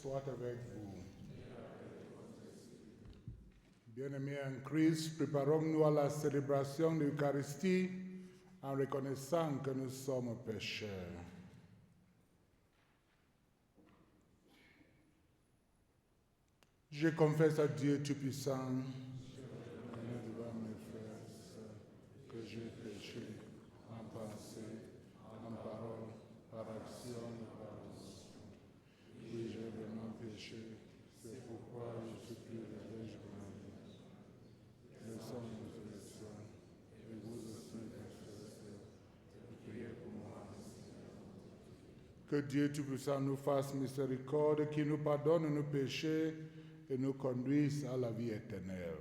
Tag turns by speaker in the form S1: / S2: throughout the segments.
S1: soit avec vous. Bien-aimés en Christ, préparons-nous à la célébration de l'Eucharistie en reconnaissant que nous sommes pécheurs. Je confesse à Dieu Tout-Puissant, devant mes frères et sœurs, que j'ai péché en pensée, en parole, par action et par omission. Oui, j'ai vraiment péché, c'est pourquoi je supplie la Vierge Marie. Le sang de résurrection, et vous aussi, mes frères et sœurs, priez pour moi. Que Dieu Tout-Puissant nous fasse miséricorde, qu'il nous pardonne nos péchés et nous conduise à la vie éternelle.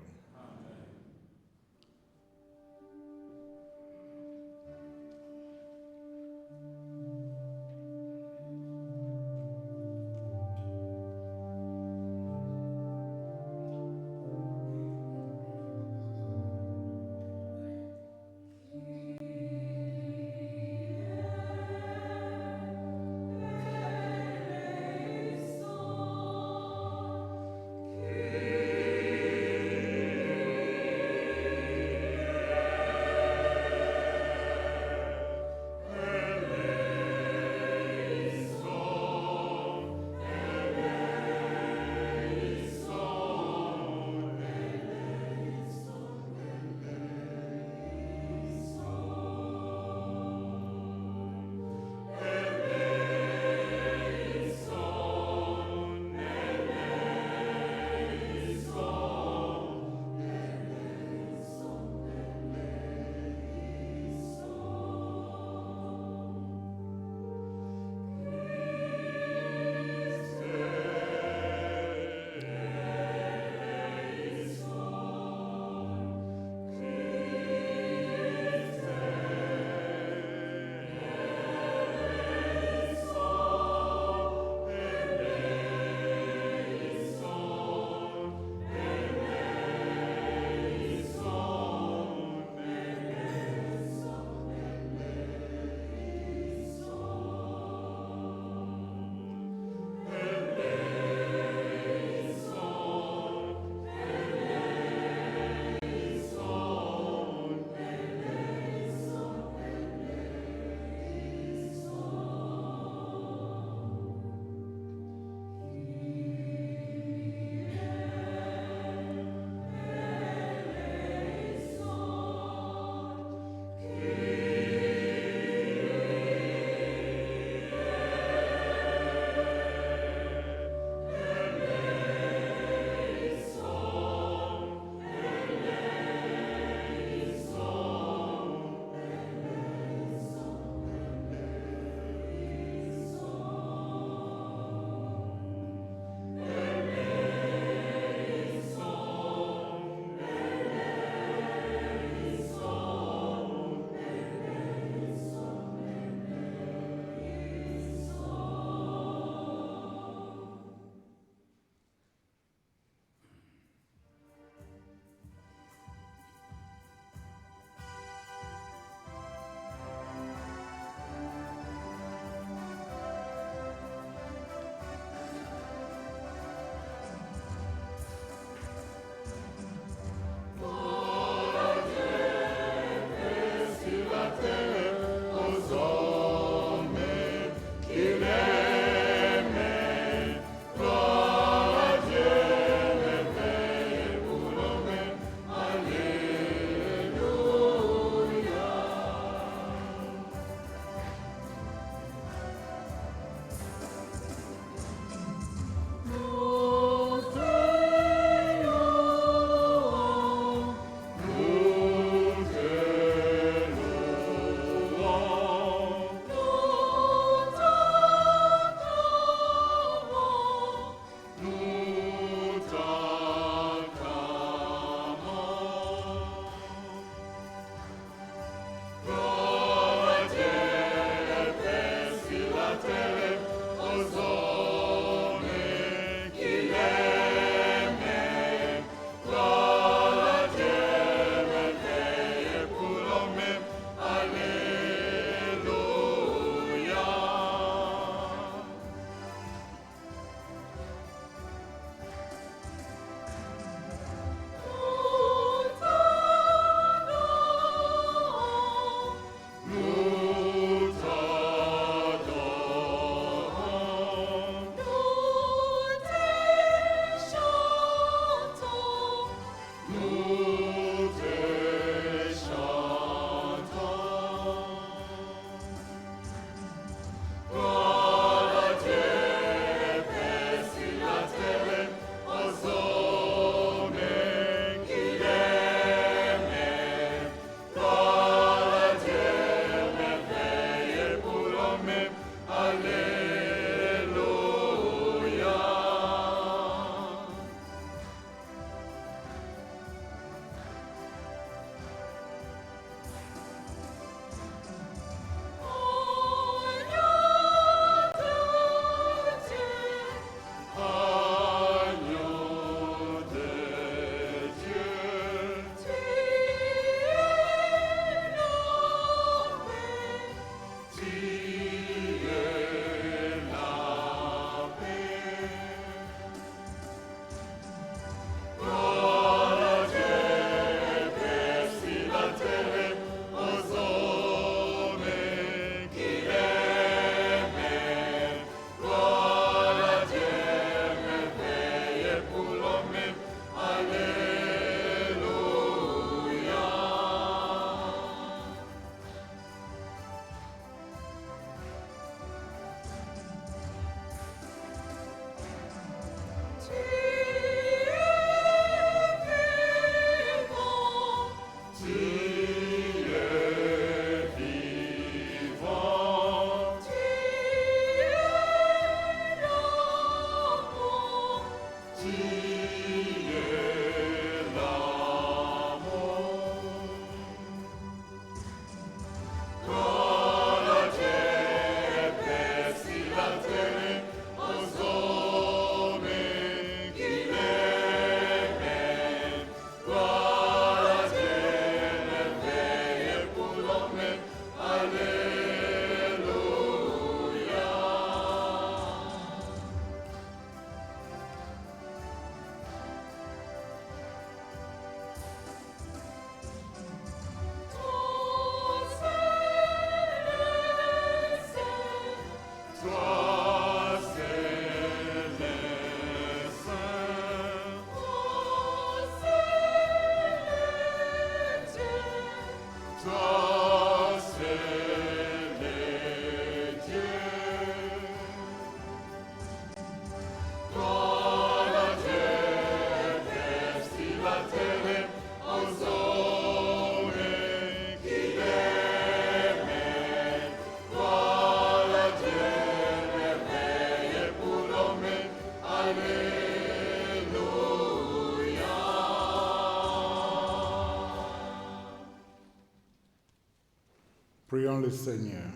S1: Prions le Seigneur.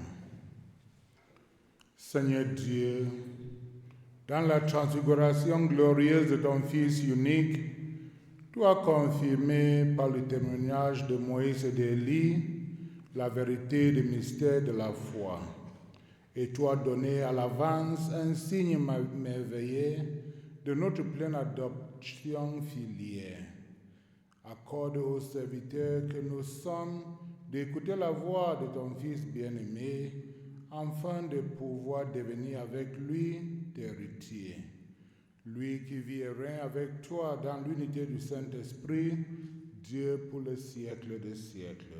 S1: Seigneur Dieu, dans la transfiguration glorieuse de ton Fils unique, tu as confirmé par le témoignage de Moïse et d'Élie la vérité des mystères de la foi. Et tu as donné à l'avance un signe merveilleux de notre pleine adoption filière. Accorde aux serviteurs que nous sommes d'écouter la voix de ton Fils bien-aimé, afin de pouvoir devenir avec lui tes héritiers. Lui qui vit et règne avec toi dans l'unité du Saint-Esprit, Dieu pour le siècle des siècles.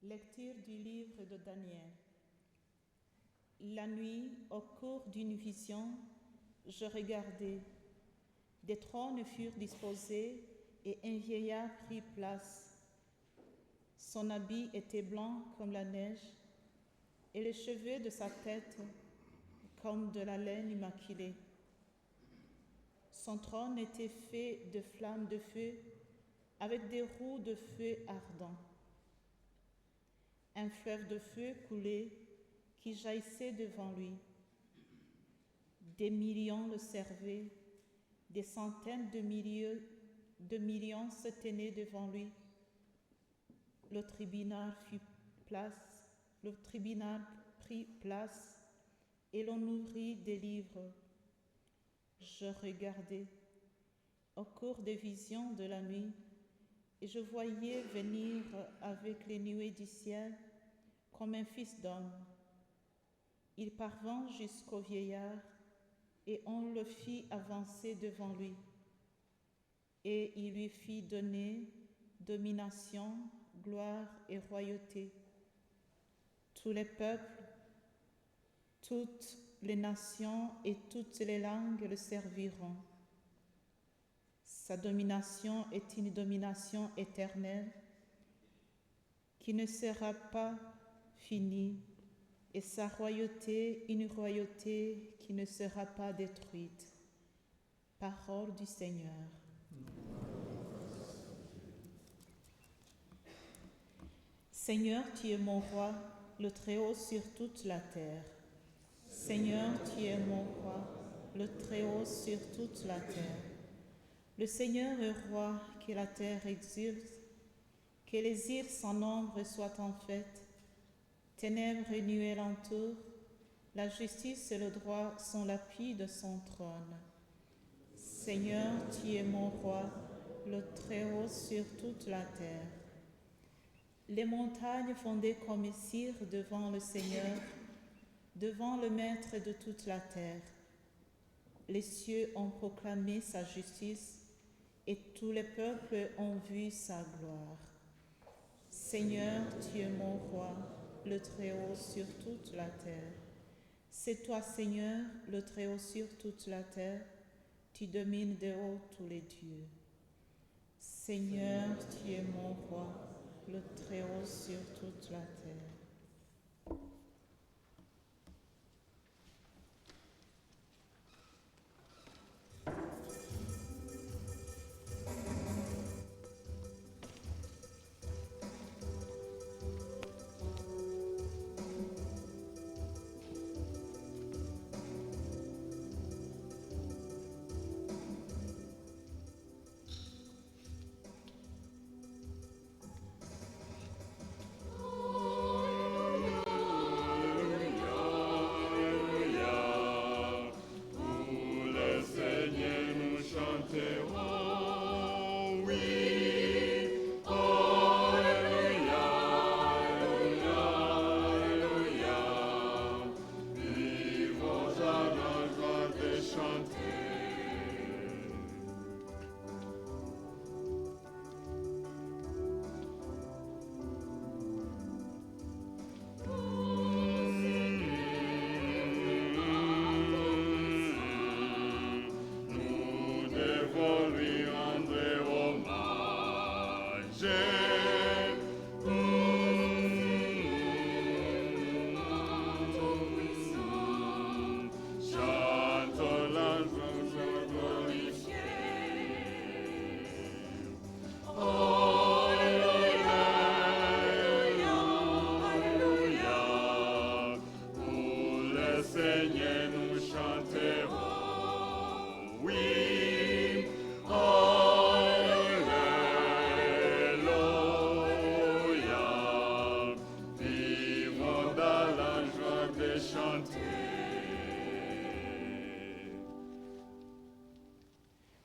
S2: Lecture du livre de Daniel. La nuit, au cours d'une vision, je regardais. Des trônes furent disposés et un vieillard prit place. Son habit était blanc comme la neige et les cheveux de sa tête comme de la laine immaculée. Son trône était fait de flammes de feu avec des roues de feu ardent. Un fleuve de feu coulait qui jaillissait devant lui. Des millions le servaient, des centaines de millions se tenaient devant lui. Le tribunal prit place et l'on ouvrit des livres. Je regardais au cours des visions de la nuit et je voyais venir avec les nuées du ciel comme un fils d'homme. Il parvint jusqu'au vieillard et on le fit avancer devant lui. Et il lui fit donner domination, gloire et royauté. Tous les peuples, toutes les nations et toutes les langues le serviront. Sa domination est une domination éternelle qui ne sera pas finie, et sa royauté une royauté qui ne sera pas détruite. Parole du Seigneur. Seigneur, tu es mon roi, le Très-Haut sur toute la terre. Seigneur, tu es mon roi, le Très-Haut sur toute la terre. Le Seigneur est roi, que la terre exulte, que les îles sans nombre soient en fête. Ténèbres et nuées l'entourent, la justice et le droit sont l'appui de son trône. Seigneur, tu es mon roi, le Très-Haut sur toute la terre. Les montagnes fondées comme cire devant le Seigneur, devant le Maître de toute la terre. Les cieux ont proclamé sa justice et tous les peuples ont vu sa gloire. Seigneur, tu es mon roi, le Très-Haut sur toute la terre. C'est toi, Seigneur, le Très-Haut sur toute la terre. Tu domines de haut tous les dieux. Seigneur, tu es mon roi, le Très-Haut sur toute la terre.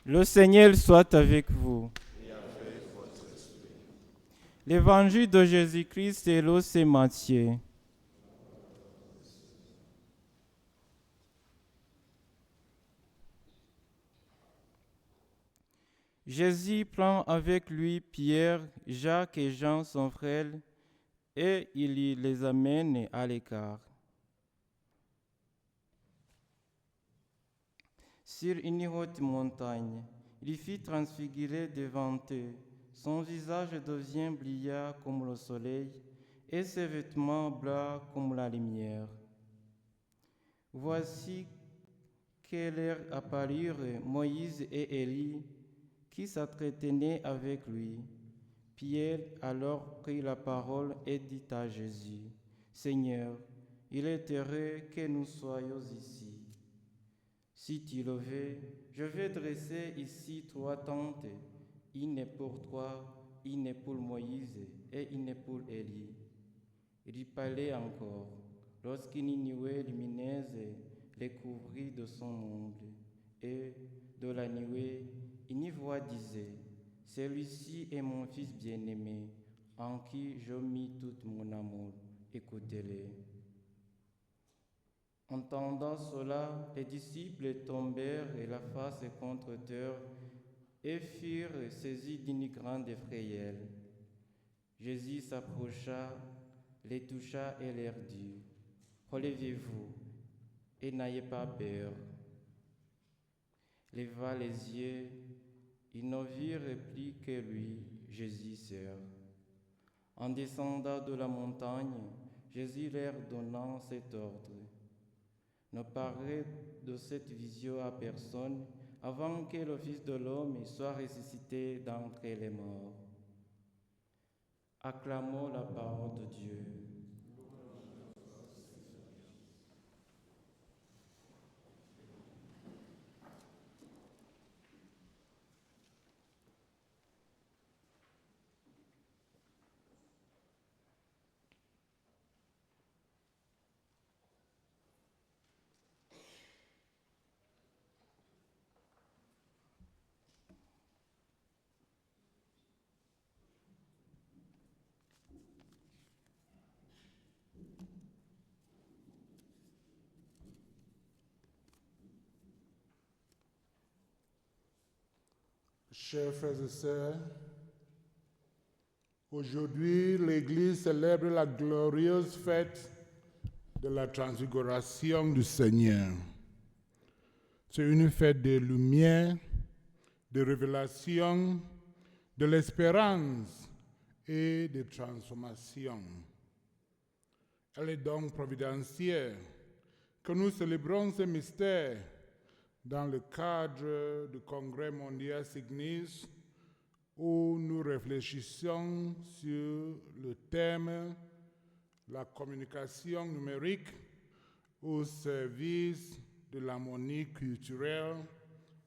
S3: Le Seigneur soit avec vous. L'évangile de Jésus-Christ selon saint Matthieu. Jésus prend avec lui Pierre, Jacques et Jean son frère et il les amène à l'écart. Sur une haute montagne, il fit transfigurer devant eux. Son visage devient brillant comme le soleil et ses vêtements blancs comme la lumière. Voici que leur apparurent Moïse et Élie qui s'entretenaient avec lui. Pierre alors prit la parole et dit à Jésus, « Seigneur, il est heureux que nous soyons ici. Si tu le veux, je vais dresser ici 3 tentes, une pour toi, une pour Moïse et une pour Élie. » Il parlait encore, lorsqu'une nuée lumineuse les couvrit de son ombre, et de la nuée, une voix disait, « Celui-ci est mon fils bien-aimé, en qui je mis tout mon amour, écoutez-le. » Entendant cela, les disciples tombèrent la face contre terre et furent saisis d'une grande frayeur. Jésus s'approcha, les toucha et leur dit: Relevez-vous et n'ayez pas peur. Leva les yeux, ils ne virent plus que lui, Jésus seul. En descendant de la montagne, Jésus leur donna cet ordre: Ne parlez de cette vision à personne avant que le Fils de l'homme soit ressuscité d'entre les morts. Acclamons la parole de Dieu.
S1: Chers frères et sœurs, aujourd'hui l'Église célèbre la glorieuse fête de la transfiguration du Seigneur. C'est une fête de lumière, de révélation, de l'espérance et de transformation. Elle est donc providentielle que nous célébrons ce mystère dans le cadre du Congrès mondial Signis, où nous réfléchissons sur le thème « La communication numérique au service de l'harmonie culturelle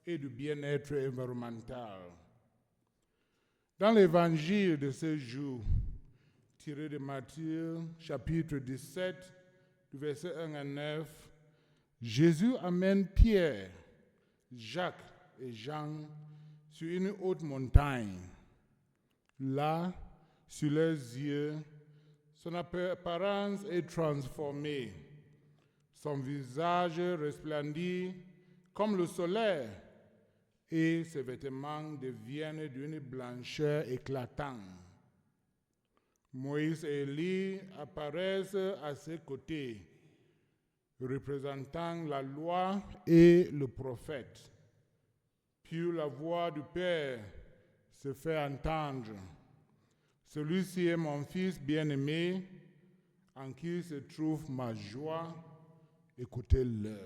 S1: et du bien-être environnemental ». Dans l'évangile de ce jour, tiré de Matthieu, chapitre 17, du verset 1 à 9, Jésus amène Pierre, Jacques et Jean sur une haute montagne. Là, sur leurs yeux, son apparence est transformée. Son visage resplendit comme le soleil et ses vêtements deviennent d'une blancheur éclatante. Moïse et Élie apparaissent à ses côtés, représentant la loi et le prophète. Puis la voix du Père se fait entendre. Celui-ci est mon Fils bien-aimé, en qui se trouve ma joie. Écoutez-le.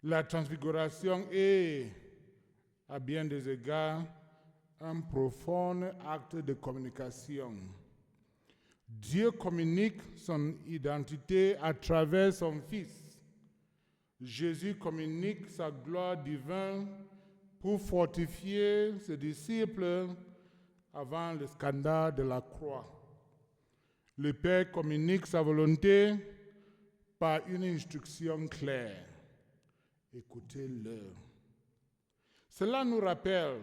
S1: La transfiguration est, à bien des égards, un profond acte de communication. Dieu communique son identité à travers son Fils. Jésus communique sa gloire divine pour fortifier ses disciples avant le scandale de la croix. Le Père communique sa volonté par une instruction claire. Écoutez-le. Cela nous rappelle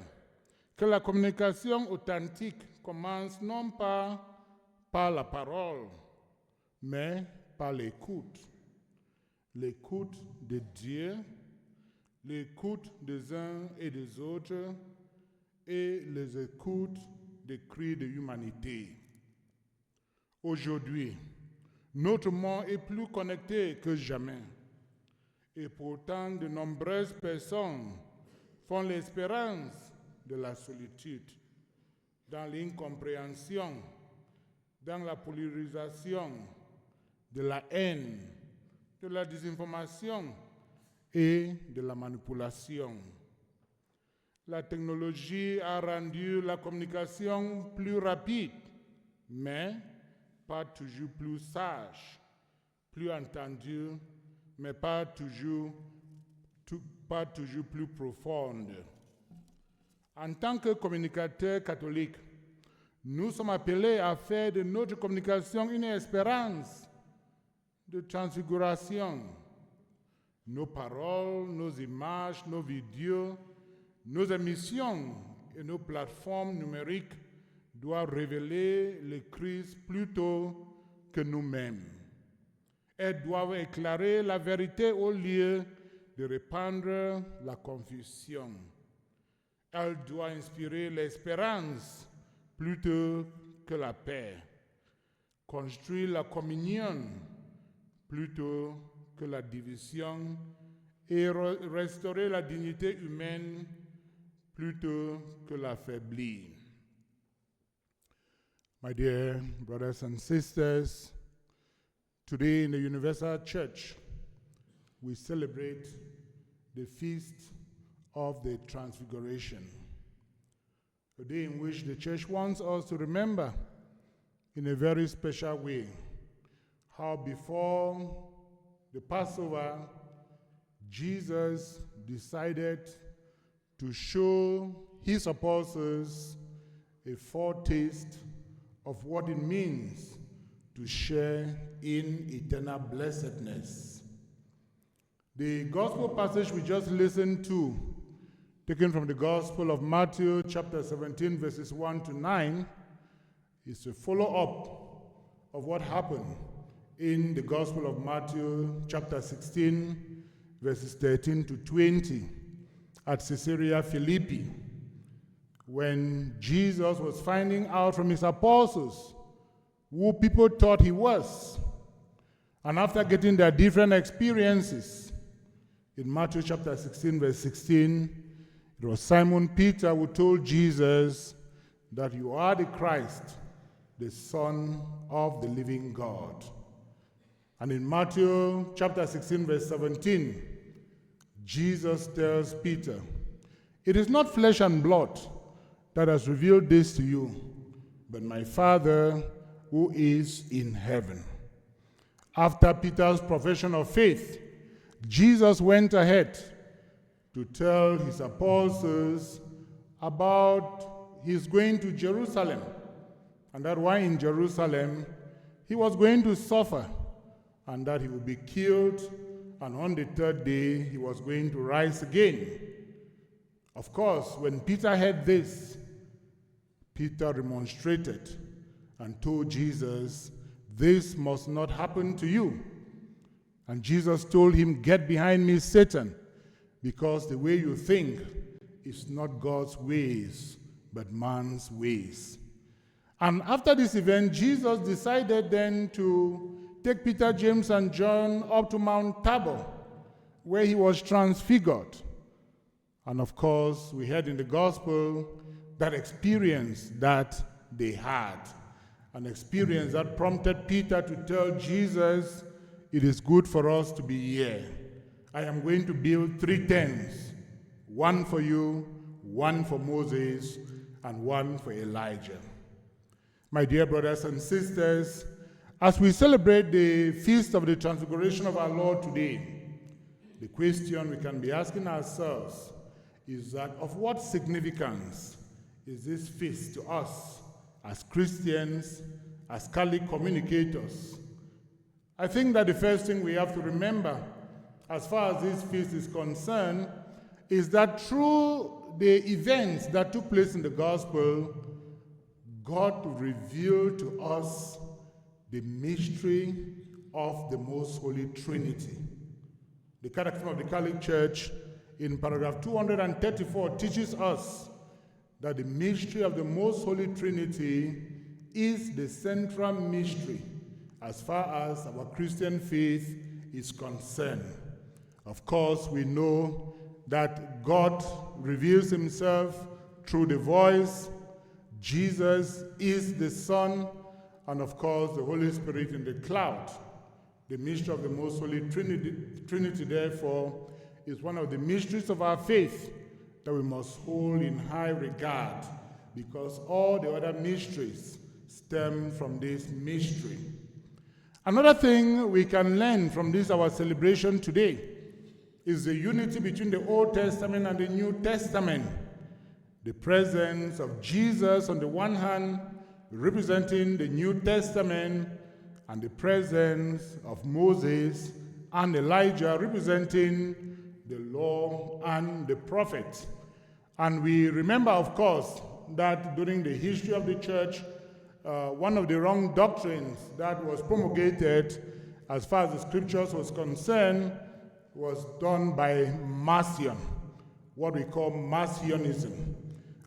S1: que la communication authentique commence non pas par la parole, mais par l'écoute. L'écoute de Dieu, l'écoute des uns et des autres, et les écoutes des cris de l'humanité. Aujourd'hui, notre monde est plus connecté que jamais. Et pourtant, de nombreuses personnes font l'expérience de la solitude, dans l'incompréhension, dans la polarisation, de la haine, de la désinformation et de la manipulation. La technologie a rendu la communication plus rapide, mais pas toujours plus sage, plus entendue, mais pas toujours plus profonde. En tant que communicateurs catholiques, nous sommes appelés à faire de notre communication une espérance de transfiguration. Nos paroles, nos images, nos vidéos, nos émissions et nos plateformes numériques doivent révéler le Christ plutôt que nous-mêmes. Elles doivent éclairer la vérité au lieu de répandre la confusion. Elles doivent inspirer l'espérance plutôt que la paix, construire la communion plutôt que la division et restaurer la dignité humaine plutôt que l'affaiblir. My dear brothers and sisters, today in the Universal Church, we celebrate the Feast of the Transfiguration, a day in which the Church wants us to remember in a very special way how before the Passover, Jesus decided to show his apostles a foretaste of what it means to share in eternal blessedness. The gospel passage we just listened to, taken from the Gospel of Matthew, chapter 17, verses 1 to 9, is a follow-up of what happened in the Gospel of Matthew, chapter 16, verses 13 to 20, at Caesarea Philippi, when Jesus was finding out from his apostles who people thought he was. And after getting their different experiences, in Matthew chapter 16, verse 16, it was Simon Peter who told Jesus that you are the Christ, the Son of the living God. And in Matthew chapter 16, verse 17, Jesus tells Peter, it is not flesh and blood that has revealed this to you, but my Father who is in heaven. After Peter's profession of faith, Jesus went ahead to tell his apostles about his going to Jerusalem, and that while in Jerusalem, he was going to suffer, and that he would be killed, and on the third day, he was going to rise again. Of course, when Peter heard this, Peter remonstrated and told Jesus, this must not happen to you. And Jesus told him, get behind me, Satan, because the way you think is not God's ways, but man's ways. And after this event, Jesus decided then to take Peter, James, and John up to Mount Tabor, where he was transfigured. And of course, we heard in the gospel that experience that they had, an experience that prompted Peter to tell Jesus, it is good for us to be here. I am going to build 3 tents, one for you, one for Moses, and one for Elijah. My dear brothers and sisters, as we celebrate the Feast of the Transfiguration of our Lord today, the question we can be asking ourselves is that of what significance is this feast to us as Christians, as Catholic communicators? I think that the first thing we have to remember as far as this feast is concerned is that through the events that took place in the gospel, God revealed to us the mystery of the Most Holy Trinity. The Catechism of the Catholic Church in paragraph 234 teaches us that the mystery of the Most Holy Trinity is the central mystery as far as our Christian faith is concerned. Of course, we know that God reveals himself through the voice, Jesus is the Son, and of course, the Holy Spirit in the cloud. The mystery of the Most Holy Trinity, therefore, is one of the mysteries of our faith that we must hold in high regard, because all the other mysteries stem from this mystery. Another thing we can learn from this, our celebration today, is the unity between the Old Testament and the New Testament. The presence of Jesus on the one hand, representing the New Testament, and the presence of Moses and Elijah representing the law and the prophets. And we remember, of course, that during the history of the church, one of the wrong doctrines that was promulgated as far as the scriptures was concerned, was done by Marcion, what we call Marcionism.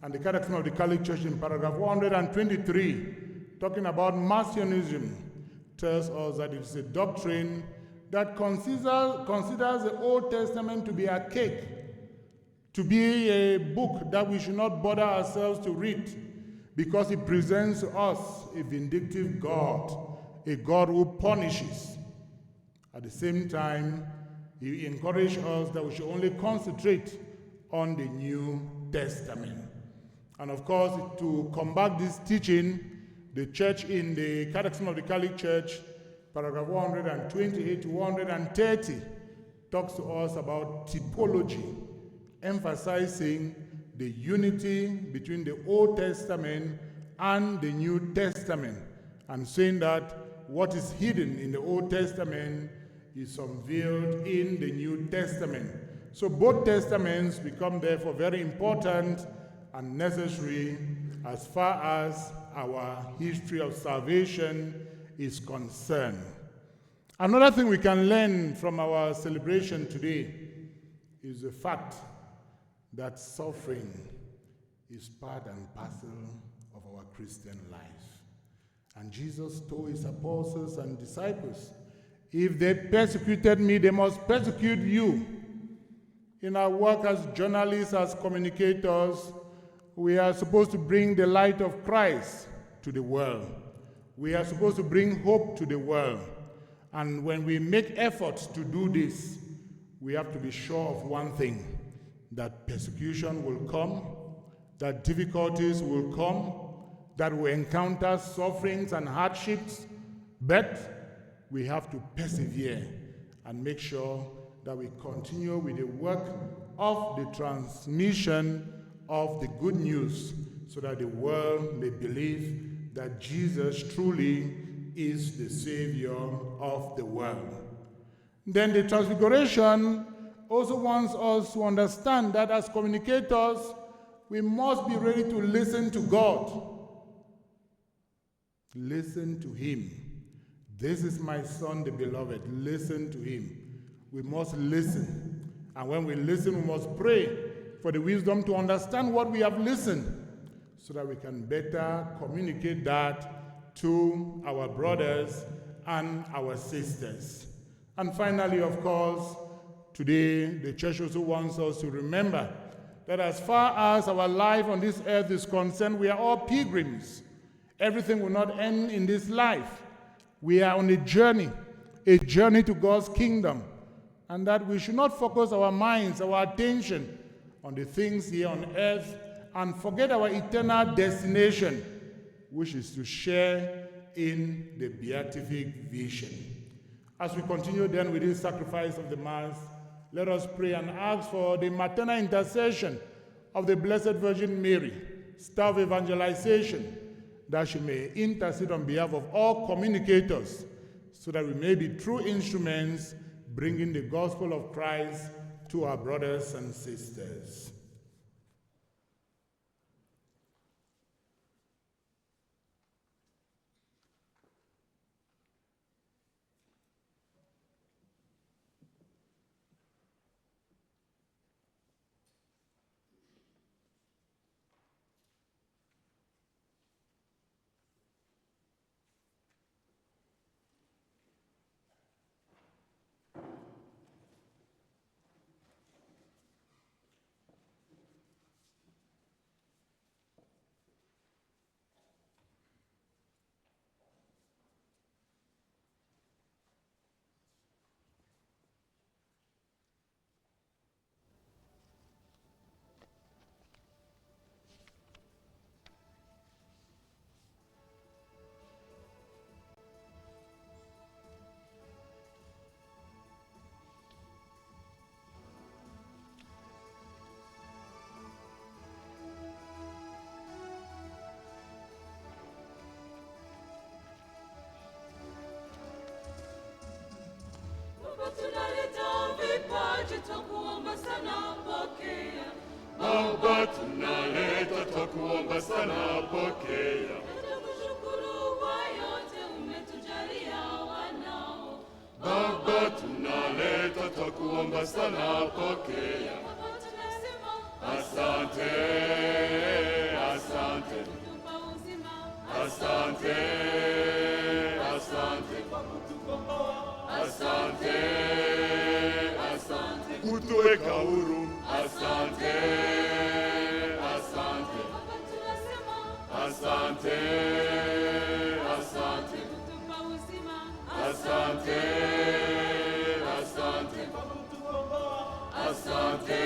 S1: And the Catechism of the Catholic Church in paragraph 123, talking about Marcionism, tells us that it is a doctrine that considers the Old Testament to be archaic, to be a book that we should not bother ourselves to read, because it presents to us a vindictive God, a God who punishes. At the same time, he encouraged us that we should only concentrate on the New Testament. And of course, to combat this teaching, the church in the Catechism of the Catholic Church, paragraph 128 to 130, talks to us about typology, emphasizing the unity between the Old Testament and the New Testament, and saying that what is hidden in the Old Testament is unveiled in the New Testament. So both testaments become therefore very important and necessary as far as our history of salvation is concerned. Another thing we can learn from our celebration today is the fact that suffering is part and parcel of our Christian life. And Jesus told his apostles and disciples, if they persecuted me, they must persecute you. In our work as journalists, as communicators, we are supposed to bring the light of Christ to the world. We are supposed to bring hope to the world. And when we make efforts to do this, we have to be sure of one thing, that persecution will come, that difficulties will come, that we encounter sufferings and hardships, but we have to persevere and make sure that we continue with the work of the transmission of the good news, so that the world may believe that Jesus truly is the Savior of the world. Then the Transfiguration also wants us to understand that as communicators, we must be ready to listen to God. Listen to him. This is my son, the beloved. Listen to him. We must listen. And when we listen, we must pray for the wisdom to understand what we have listened, so that we can better communicate that to our brothers and our sisters. And finally, of course, today the church also wants us to remember that as far as our life on this earth is concerned, we are all pilgrims. Everything will not end in this life. We are on a journey to God's kingdom, and that we should not focus our minds, our attention on the things here on earth and forget our eternal destination, which is to share in the beatific vision. As we continue then with this sacrifice of the Mass, let us pray and ask for the maternal intercession of the Blessed Virgin Mary, star of evangelization, that she may intercede on behalf of all communicators, so that we may be true instruments bringing the gospel of Christ to our brothers and sisters.
S4: Baba tunaleta twakuomba sana, pokea.
S5: Tukushukuru kwa yote umetujalia wanao,
S4: Baba, tunaleta twakuomba sana, pokea.
S5: Baba, tunasema
S4: Asante, asante,
S5: kutupa uzima,
S4: asante, asante, asante, asante, kutuweka huru. Asante, asante,
S5: Baba, tunasema
S4: asante, asante,
S5: kutupa uzima,
S4: asante, asante, asante,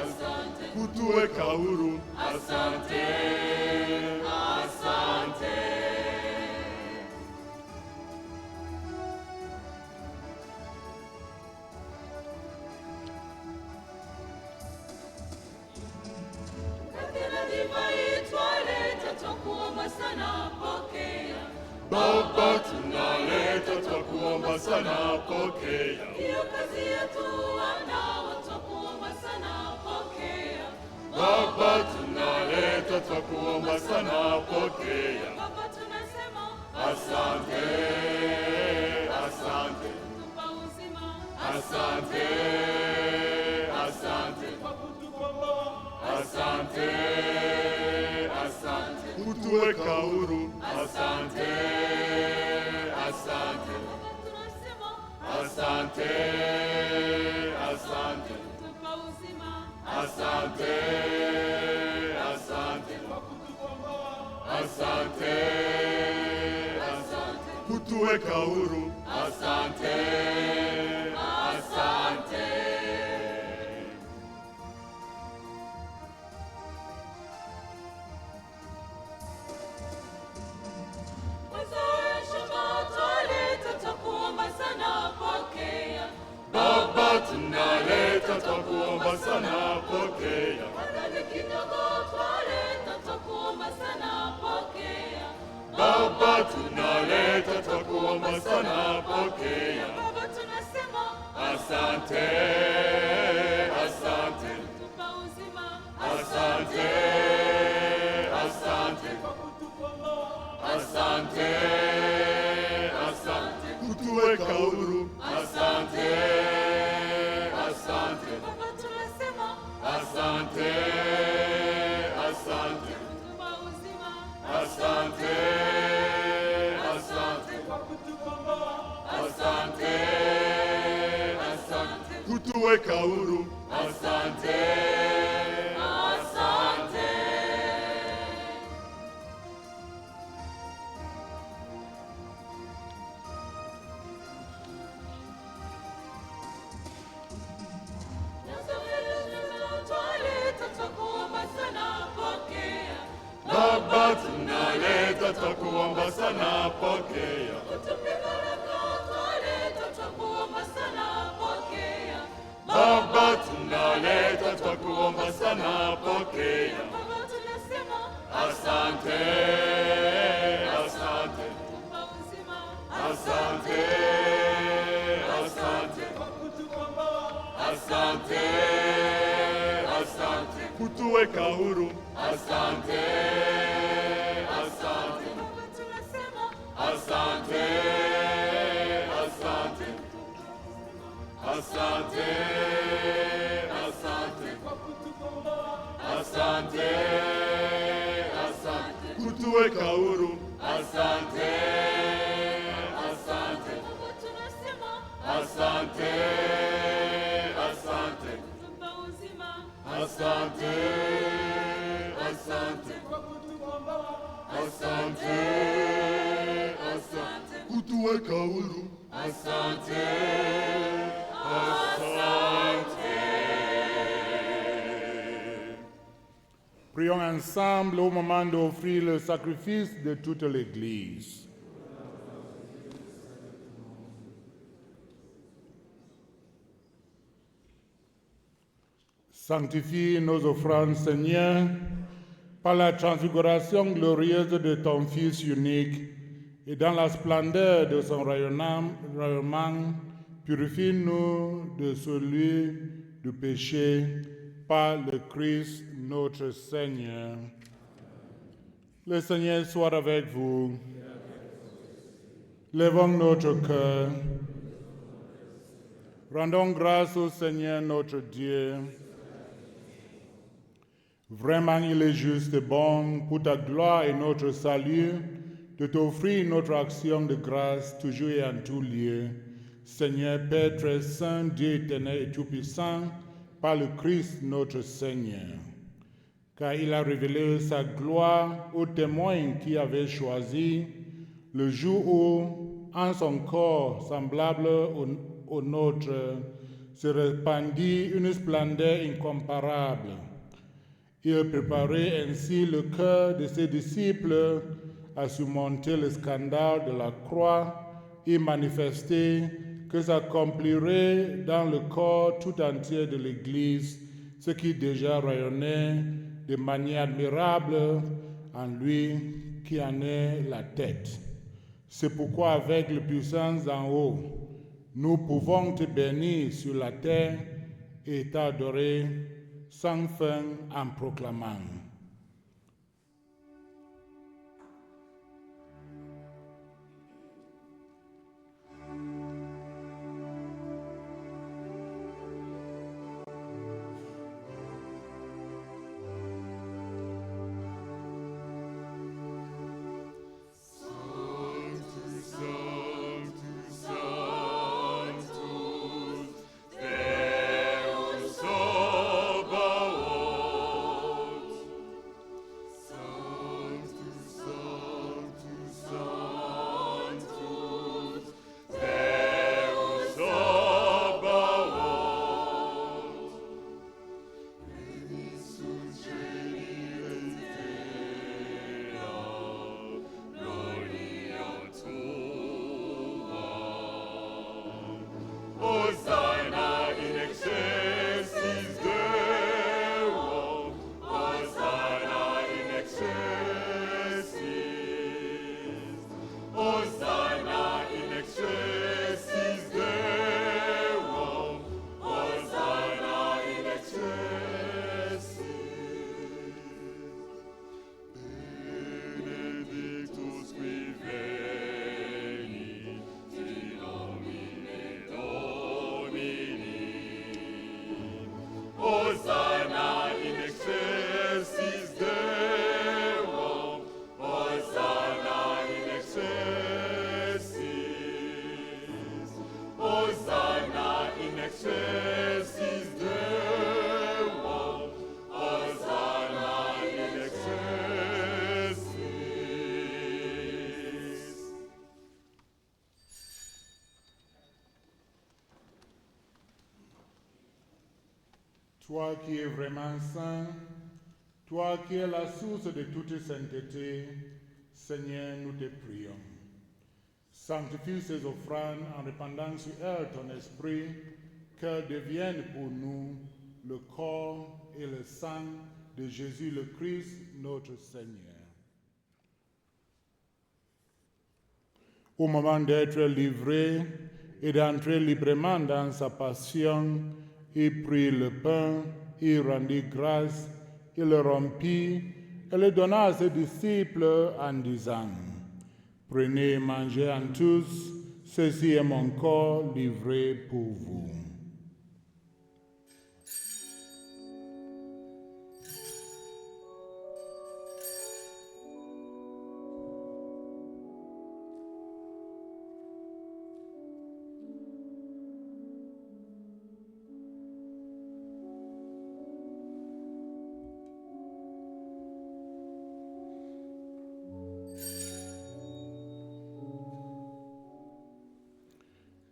S4: asante, kutuweka huru. Asante, asante.
S5: Tena divai twaleta, twakuomba sana, pokea.
S4: Baba, tunaleta twakuomba sana, pokea.
S5: Hiyo kazi yetu wanao, twakuomba sana, pokea.
S4: Baba, tunaleta twakuomba sana, pokea.
S5: Baba, tunasema
S4: Asante, asante,
S5: kutupa uzima,
S4: asante, asante, asante, asante, kutuweka huru. Asante, asante,
S5: Baba, tunasema
S4: asante, asante,
S5: kutupa uzima,
S4: asante, asante, asante, asante, kutuweka huru. Asante, asante.
S5: Shamba twaleta, twakuomba sana, pokea.
S4: Baba, tunaleta twakuomba sana, pokea.
S5: Madhambi kidogo twaleta, twakuomba sana, pokea.
S4: Baba, tunaleta twakuomba sana, pokea.
S5: Baba, tunasema
S4: Asante, asante,
S5: kutupa uzima,
S4: asante, asante, asante, asante, kutuweka huru. Asante, asante,
S5: Baba, tunasema
S4: asante, asante,
S5: kutupa uzima,
S4: asante, asante, asante, asante, kutuweka huru. Asante, asante.
S5: twaleta, twakuomba sana, pokea.
S4: Baba, tunaleta twakuomba sana, pokea.
S5: Utupe baraka twaleta, twakuomba sana, pokea.
S4: Baba, tunaleta twakuomba sana, pokea.
S5: Baba, tunasema
S4: Asante, asante,
S5: kutupa uzima,
S4: asante, asante, asante, asante, kutuweka huru. Asante, asante,
S5: Baba, tunasema
S4: asante, asante, asante, asante, asante, asante, kutuweka huru. Asante, asante,
S5: Baba, tunasema
S4: asante, asante,
S5: kutupa uzima,
S4: asante, asante, asante, asante, kutuweka huru. Asante, asante.
S1: Prions ensemble au moment d'offrir le sacrifice de toute l'Église. Sanctifie nos offrandes, Seigneur, par la transfiguration glorieuse de ton Fils unique et dans la splendeur de son rayonnement, purifie-nous de celui du péché par le Christ notre Seigneur. Le Seigneur soit avec vous. Lèvons notre cœur. Rendons grâce au Seigneur notre Dieu. Vraiment, il est juste et bon pour ta gloire et notre salut de t'offrir notre action de grâce toujours et en tout lieu. Seigneur, Père très saint, Dieu éternel et tout-puissant, par le Christ notre Seigneur. Car il a révélé sa gloire aux témoins qui avaient choisi le jour où, en son corps semblable au nôtre, se répandit une splendeur incomparable. Il préparait ainsi le cœur de ses disciples à surmonter le scandale de la croix et manifester que s'accomplirait dans le corps tout entier de l'Église ce qui déjà rayonnait de manière admirable en lui qui en est la tête. C'est pourquoi avec la puissance d'en haut, nous pouvons te bénir sur la terre et t'adorer sans fin en proclamant. Toi qui es vraiment saint, toi qui es la source de toute sainteté, Seigneur, nous te prions. Sanctifie ces offrandes en répandant sur elles ton esprit, qu'elles deviennent pour nous le corps et le sang de Jésus le Christ, notre Seigneur. Au moment d'être livré et d'entrer librement dans sa passion, il prit le pain, il rendit grâce, il le rompit et le donna à ses disciples en disant: Prenez et mangez en tous, ceci est mon corps livré pour vous.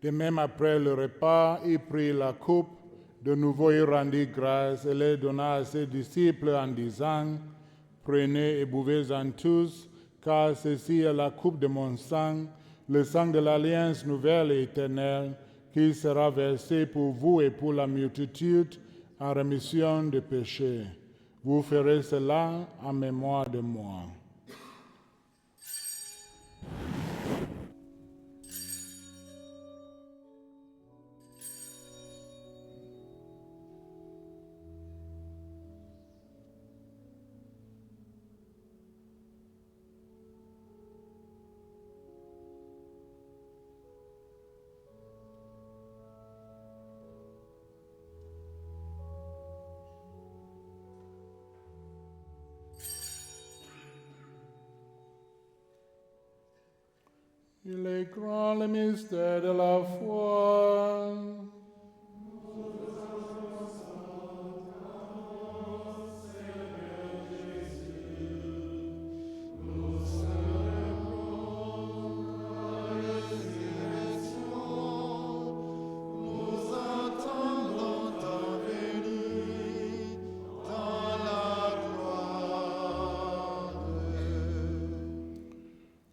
S1: De même, après le repas, il prit la coupe, de nouveau il rendit grâce et les donna à ses disciples en disant: Prenez et buvez-en tous, car ceci est la coupe de mon sang, le sang de l'alliance nouvelle et éternelle, qui sera versé pour vous et pour la multitude en rémission de péchés. Vous ferez cela en mémoire de moi. Il est grand le mystère de la foi.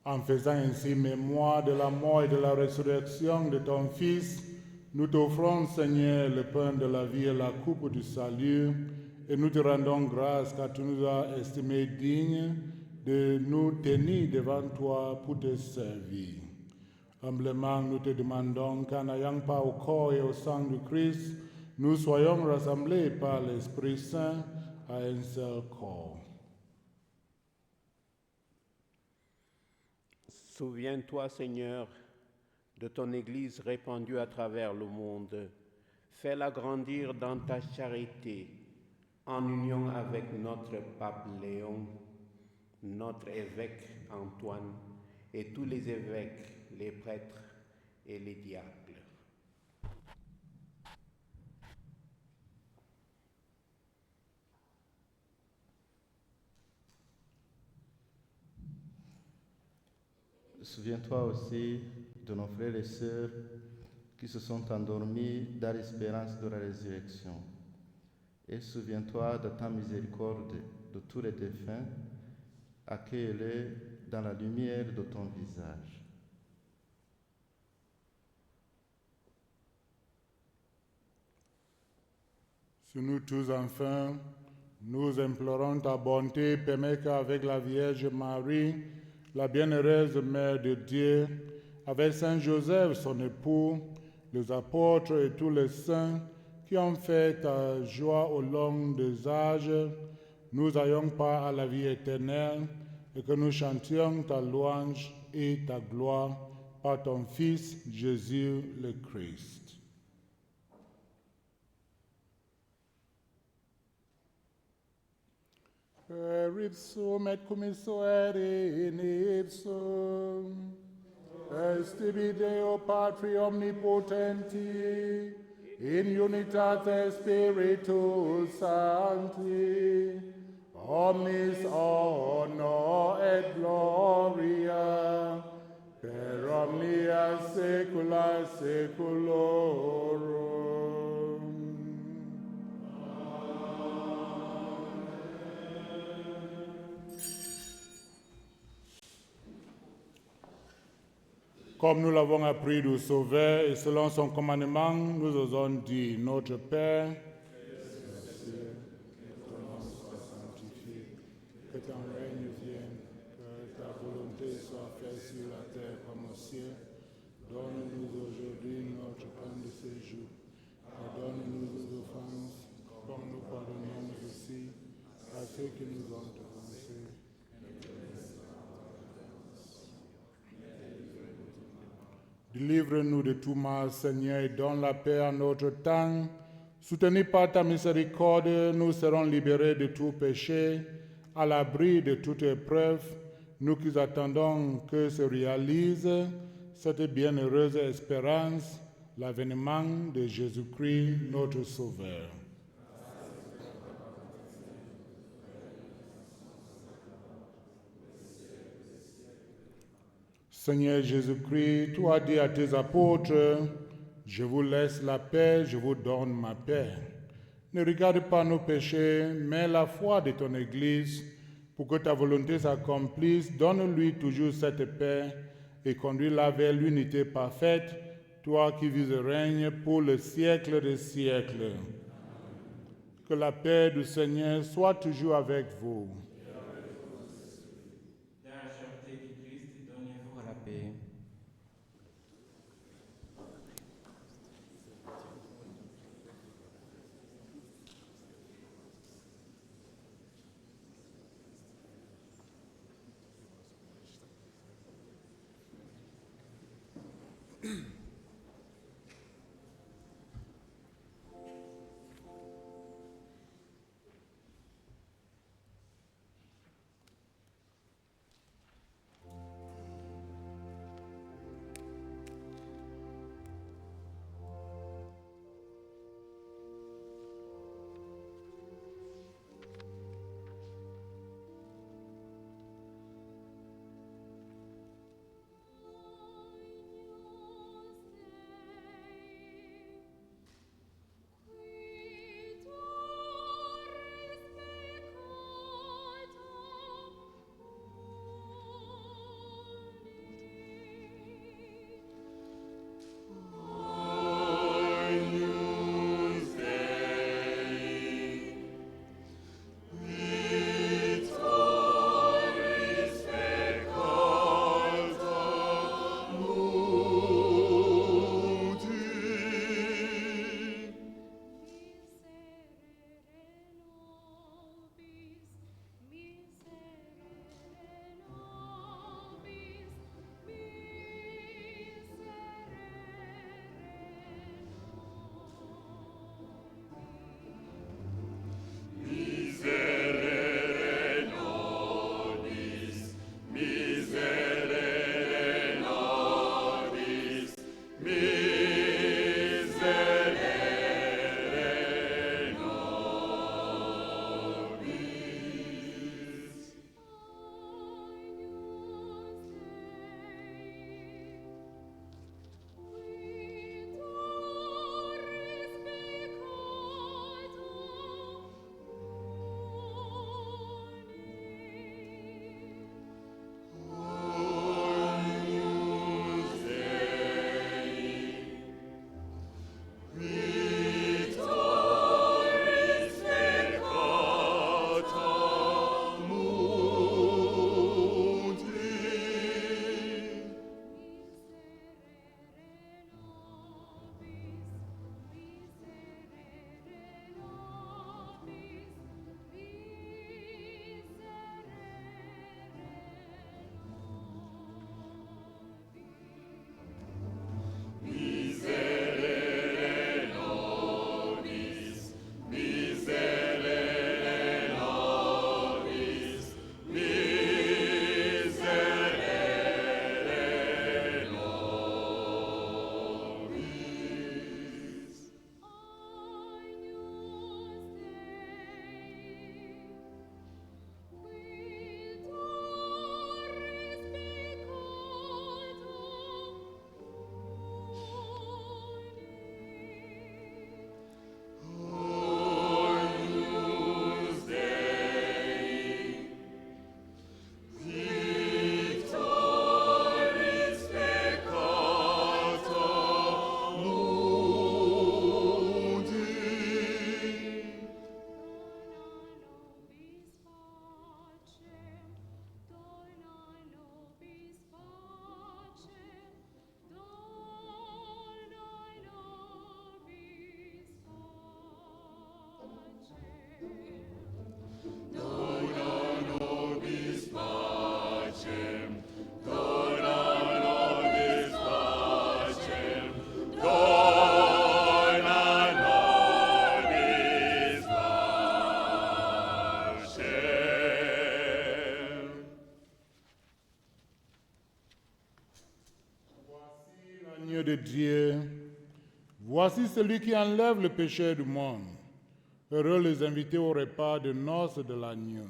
S1: En faisant ainsi mémoire de la mort et de la résurrection de ton Fils, nous t'offrons, Seigneur, le pain de la vie et la coupe du salut, et nous te rendons grâce car tu nous as estimés dignes de nous tenir devant toi pour te servir. Humblement, nous te demandons qu'en n'ayant pas au corps et au sang du Christ, nous soyons rassemblés par l'Esprit Saint à un seul corps.
S6: Souviens-toi, Seigneur, de ton Église répandue à travers le monde. Fais-la grandir dans ta charité, en union avec notre pape Léon, notre évêque Antoine et tous les évêques, les prêtres et les diacres.
S7: Souviens-toi aussi de nos frères et sœurs qui se sont endormis dans l'espérance de la résurrection. Et souviens-toi de ta miséricorde de tous les défunts, accueille-les dans la lumière de ton visage.
S1: Sur nous tous enfin, nous implorons ta bonté, permets qu'avec la Vierge Marie, la bienheureuse Mère de Dieu, avec Saint Joseph, son époux, les apôtres et tous les saints qui ont fait ta joie au long des âges, nous ayons part à la vie éternelle et que nous chantions ta louange et ta gloire par ton Fils Jésus le Christ. Per ipsum et cum suere in ipsum, est tibi Deo Patri omnipotenti, in unitate Spiritus Sancti, omnis honor et gloria, per omnia saecula saeculorum. Comme nous l'avons appris du Sauveur et selon son commandement, nous osons dire, notre Père, que ton nom soit sanctifié, que ton règne vienne, que ta volonté soit faite sur la terre comme au ciel. Donne-nous aujourd'hui notre pain de ce jour. Pardonne-nous nos offenses, comme nous pardonnons aussi à ceux qui nous ont offensés. Délivre-nous de tout mal, Seigneur, et donne la paix à notre temps. Soutenus par ta miséricorde, nous serons libérés de tout péché, à l'abri de toute épreuve, nous qui attendons que se réalise cette bienheureuse espérance, l'avènement de Jésus-Christ, notre Sauveur. Seigneur Jésus-Christ, tu as dit à tes apôtres, je vous laisse la paix, je vous donne ma paix. Ne regarde pas nos péchés, mais la foi de ton Église, pour que ta volonté s'accomplisse. Donne-lui toujours cette paix et conduis-la vers l'unité parfaite, toi qui vis et règnes pour le siècle des siècles. Que la paix du Seigneur soit toujours avec vous.
S3: Dans la charité du Christ, donnez-vous la paix.
S1: de Dieu. Voici celui qui enlève le péché du monde. Heureux les invités au repas de noces de l'agneau.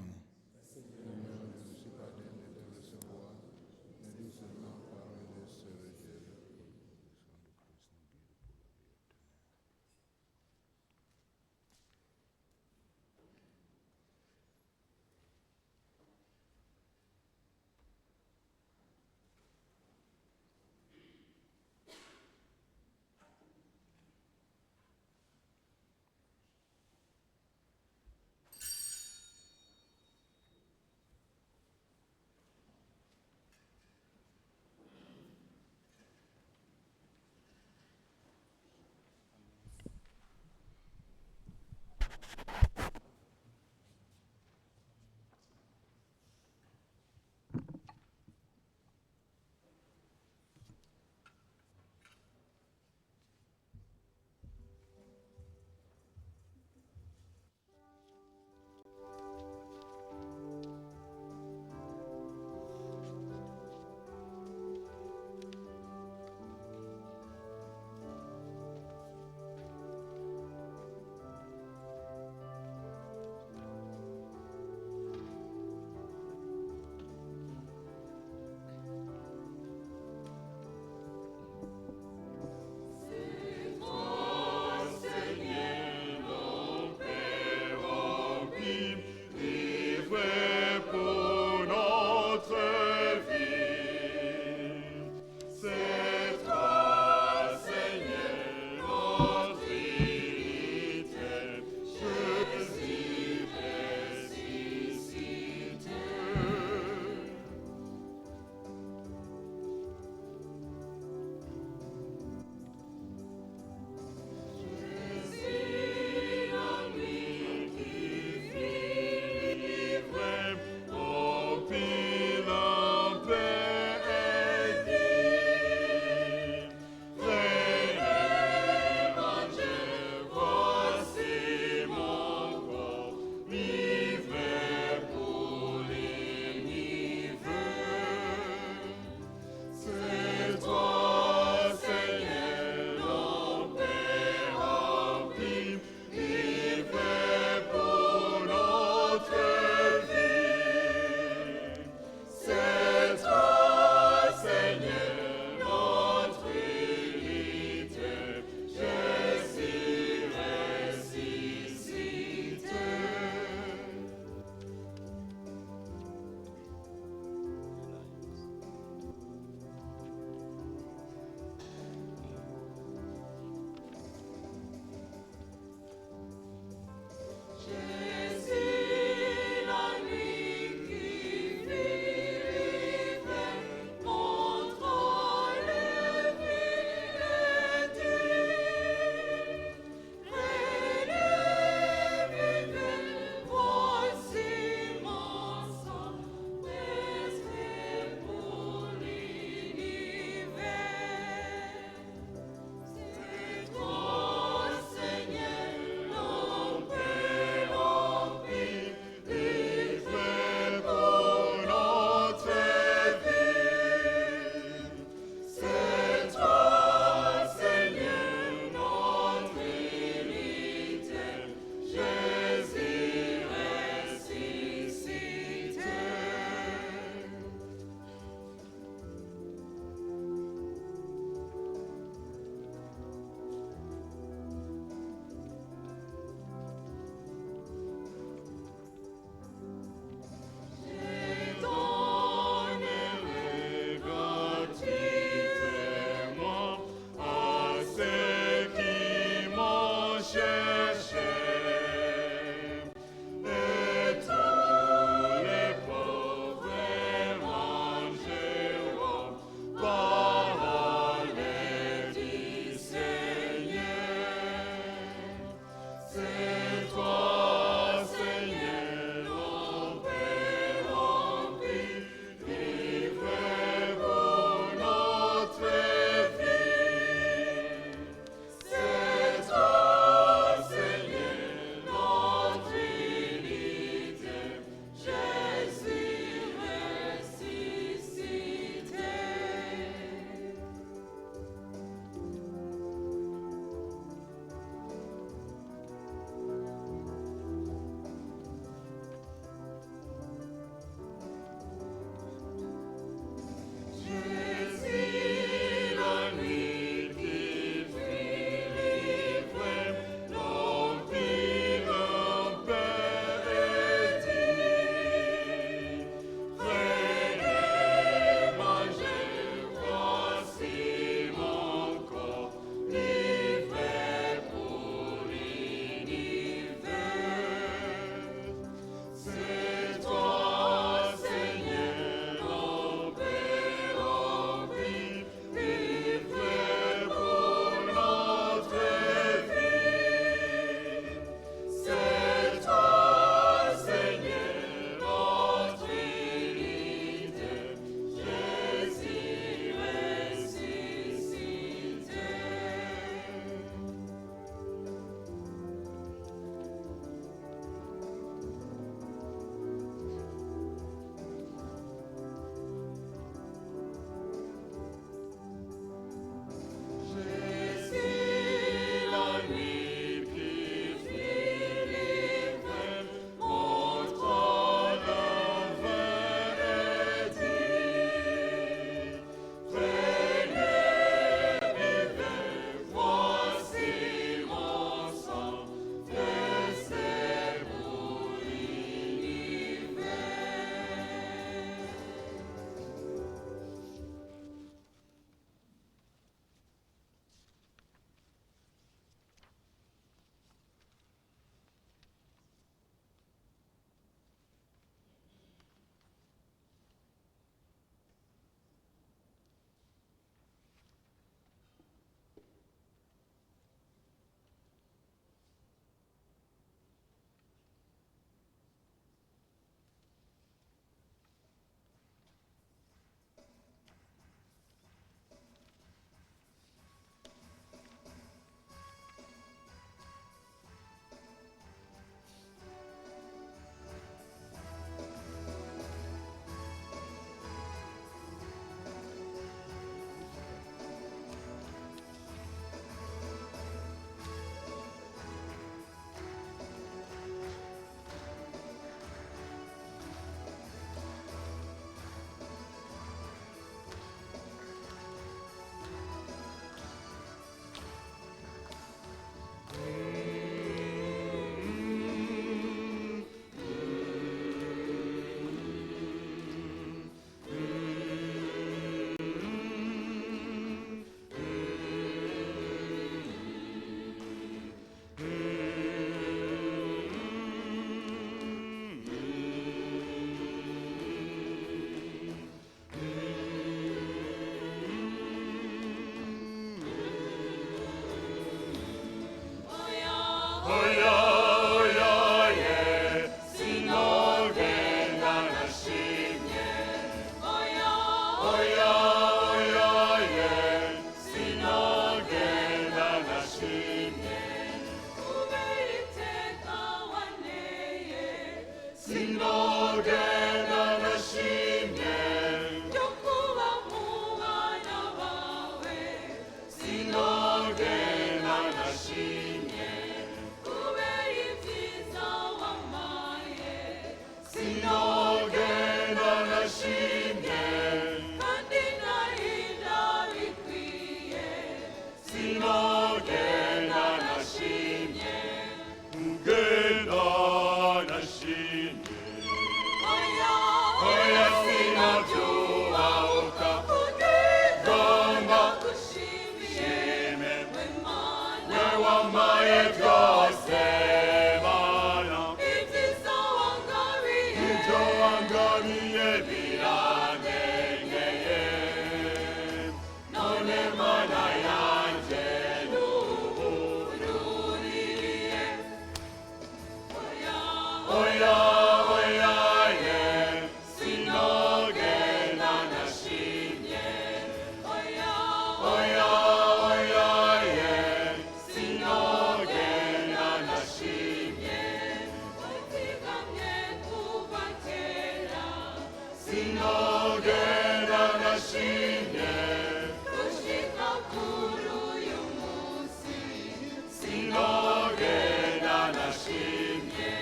S4: nashimye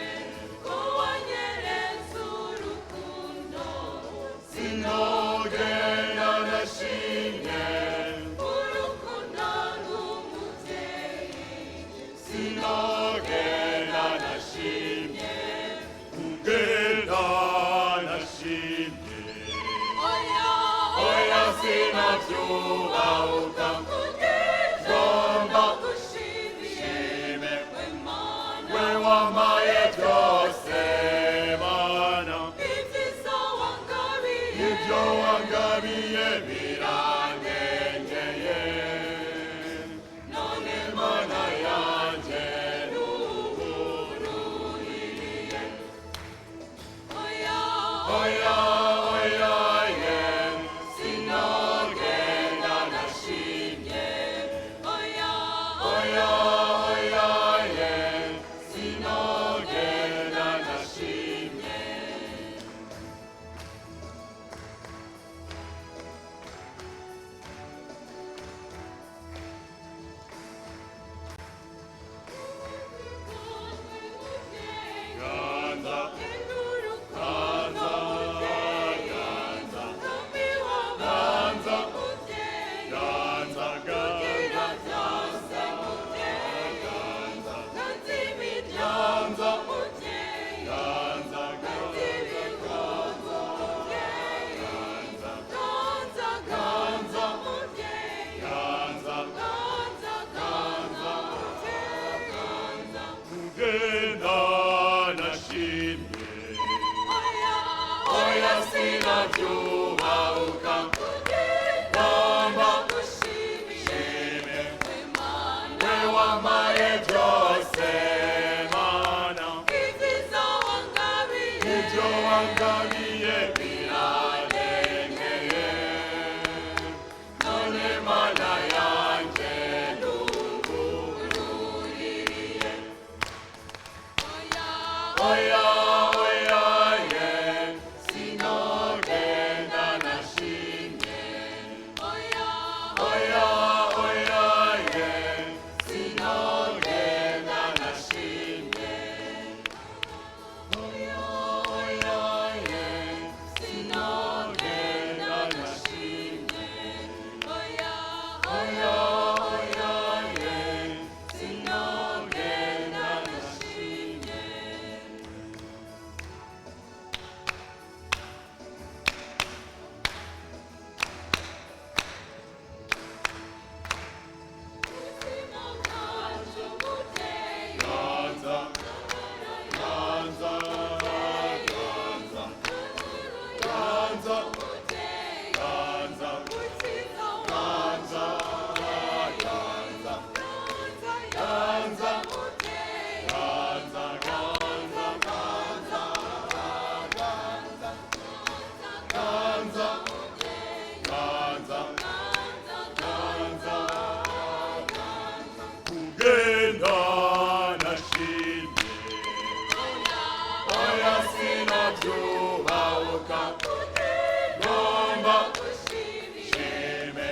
S5: kuwanyereza urukundo
S4: sinogenda nashimye
S5: urukundo rw'umubyeyi
S4: sinogenda nashimye kugenda nashimye
S5: oya
S4: oya sinabyubahuka
S5: kugenda gushimiye we mana
S4: we wampaye byose mana
S5: ibyiza wangabiye
S4: ibyo wangabiye birandengeye
S5: none
S4: mana yanjye
S5: oya
S4: oya oya ye sinogenda nashimye
S5: oya
S4: oya oya ye sinogenda nashimye ganza ganza ganza ganza ganza ganza ganza kugenda nashimye oya sinabyubahuka ngomba gushimye we wampaye byose mana ibyo wangabiye birandengeye none mana yanjye nungururiye oya oya ye sinogenda nashimye oya oya ye sinogenda nashimye oya oya ye sinogenda nashimye oya oya ye sinogenda nashimye ganza ganza ganza ganza ganza ganza ganza ganza kugenda nashimye oya sinabyubahuka ngomba gushime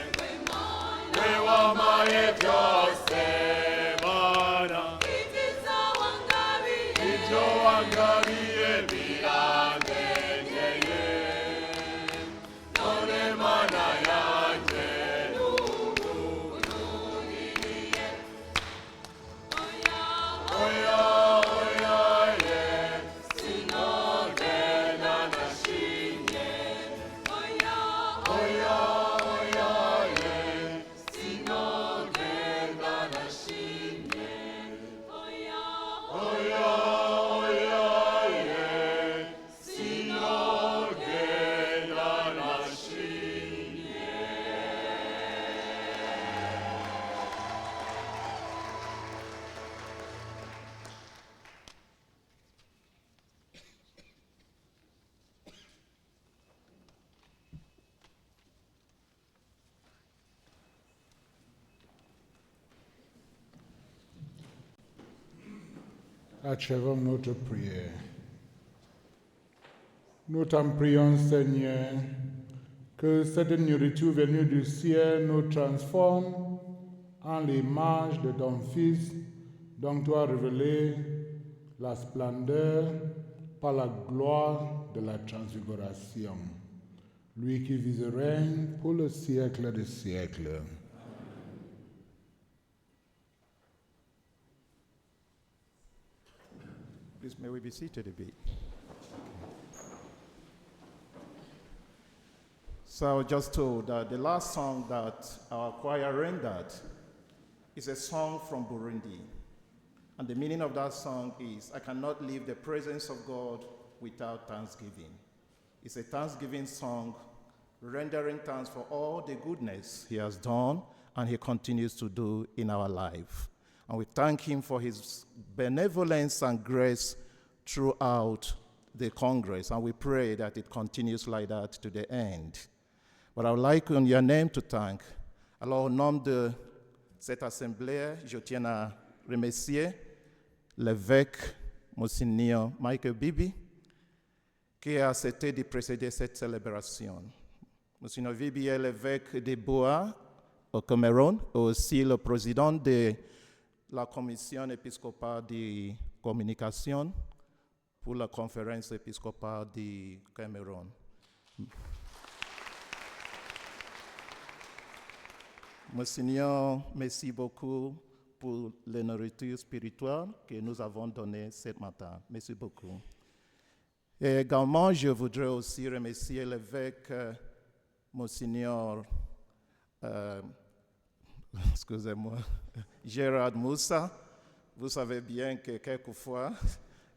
S4: we wampaye byose mana ibyo wangabiye birandengeye none mana yanjye nungururiye oya oya ye sinogenda nashimye oya oya ye sinogenda nashimye oya oya ye sinogenda nashimye
S1: Achevons notre prière. Nous t'en prions, Seigneur, que cette nourriture venue du ciel nous transforme en l'image de ton Fils, dont tu as révélé la splendeur par la gloire de la transfiguration. Lui qui vise et règne pour le siècle des siècles.
S8: Please, may we be seated a bit. So I was just told that the last song that our choir rendered is a song from Burundi. And the meaning of that song is, I cannot leave the presence of God without thanksgiving. It's a thanksgiving song, rendering thanks for all the goodness he has done and he continues to do in our life. And we thank him for his benevolence and grace throughout the Congress. And we pray that it continues like that to the end. But I would like in your name to thank. Alors, au nom de cette assemblée, je tiens à remercier l'évêque Monseigneur Michael Bibi, qui a accepté de précéder cette célébration. Monseigneur Bibi est l'évêque de Boa au Cameroun, et aussi le président de la commission épiscopale de communication pour la conférence épiscopale du Cameroun. Monseigneur, merci beaucoup pour la nourriture spirituelle que nous avons donnée ce matin. Merci beaucoup. Et également, je voudrais aussi remercier l'évêque Monseigneur, excusez-moi, Gérard Moussa. Vous savez bien que quelquefois,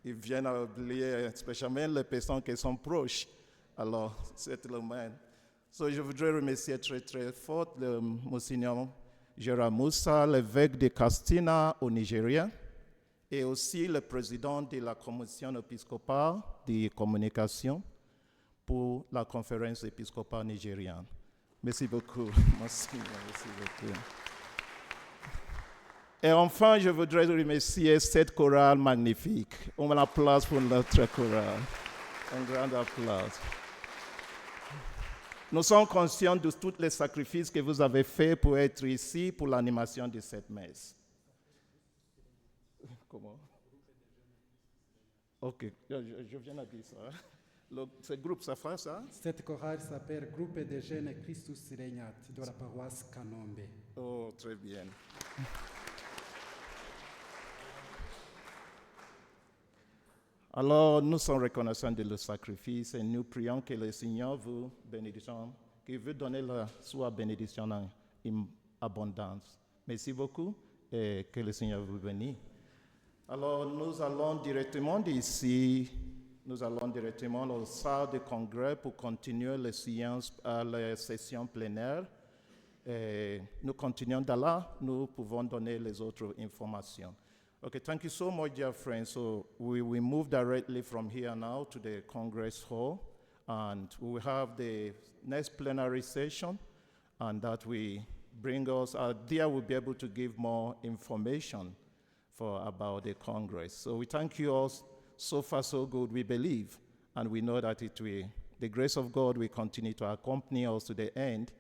S8: ils viennent à oublier, spécialement les personnes qui sont proches. Alors, c'est le même. So, je voudrais remercier très, très fort le Monseigneur Gérard Moussa, l'évêque de Castina au Nigeria, et aussi le président de la commission épiscopale de communication pour la conférence épiscopale nigériane. Merci beaucoup. Merci beaucoup. Et enfin, je voudrais remercier cette chorale magnifique. On met la place pour notre chorale. Un grand applaudissement. Nous sommes conscients de tous les sacrifices que vous avez faits pour être ici pour l'animation de cette messe. Comment? Ok, je viens de dire ça. Ce groupe, ça fait ça?
S9: Cette chorale s'appelle Groupe de jeunes Christus Regnat de la paroisse Kanombe.
S8: Oh, très bien. Alors, nous sommes reconnaissants de le sacrifice et nous prions que le Seigneur vous bénisse, qu'il vous donne la sua bénédiction en abondance. Merci beaucoup et que le Seigneur vous bénisse. Alors, nous allons directement d'ici, nous allons directement au salle de congrès pour continuer les séances à la session plénière. Et nous continuons de là, nous pouvons donner les autres informations. Okay, thank you so much, dear friends. So we move directly from here now to the Congress Hall, and we will have the next plenary session, and that will bring us, there we'll be able to give more information about the Congress. So we thank you all. So far, so good, we believe, and we know that the grace of God will continue to accompany us to the end,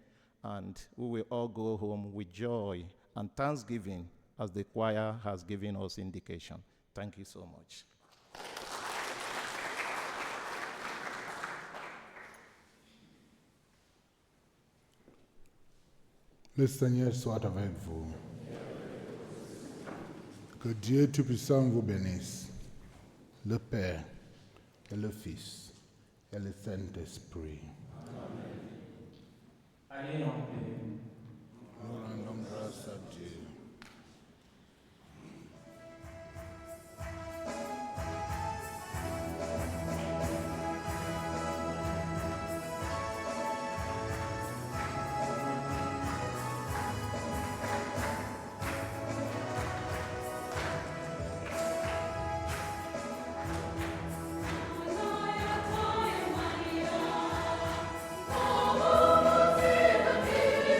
S8: and we will all go home with joy and thanksgiving, as the choir has given us indication. Thank you so much.
S1: Le Seigneur soit avec vous. Que Dieu Tout-Puissant vous bénisse, le Père et le Fils et le Saint-Esprit.
S3: Allez en paix.
S1: Nous rendons grâce à Dieu.
S5: Maria,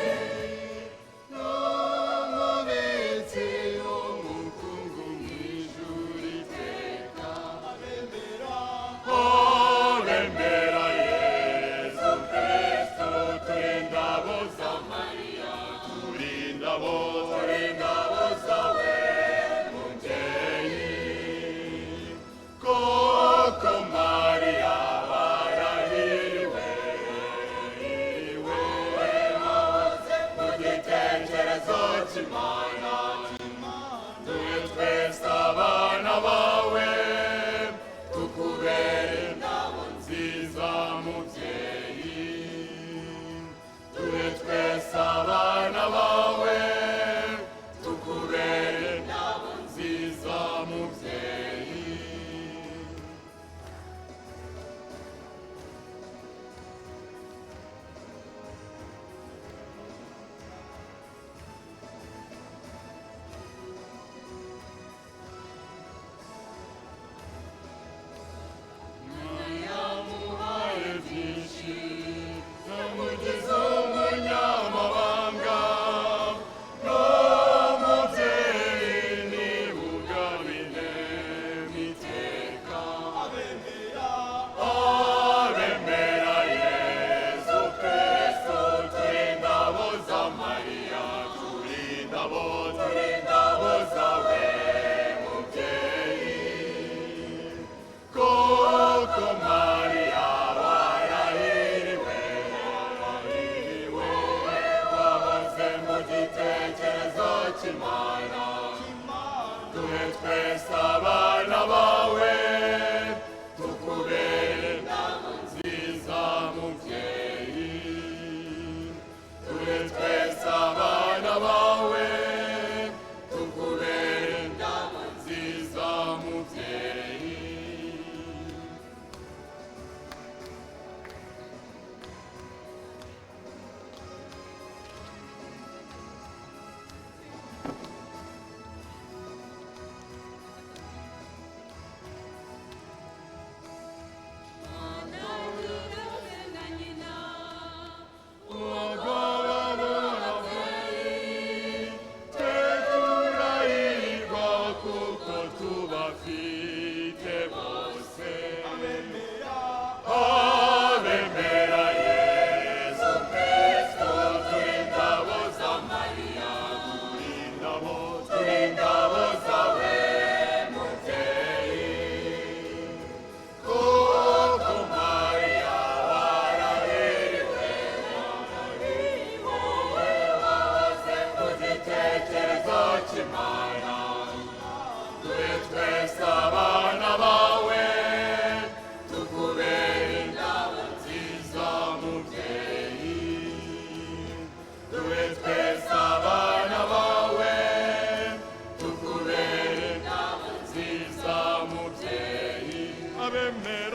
S4: Ave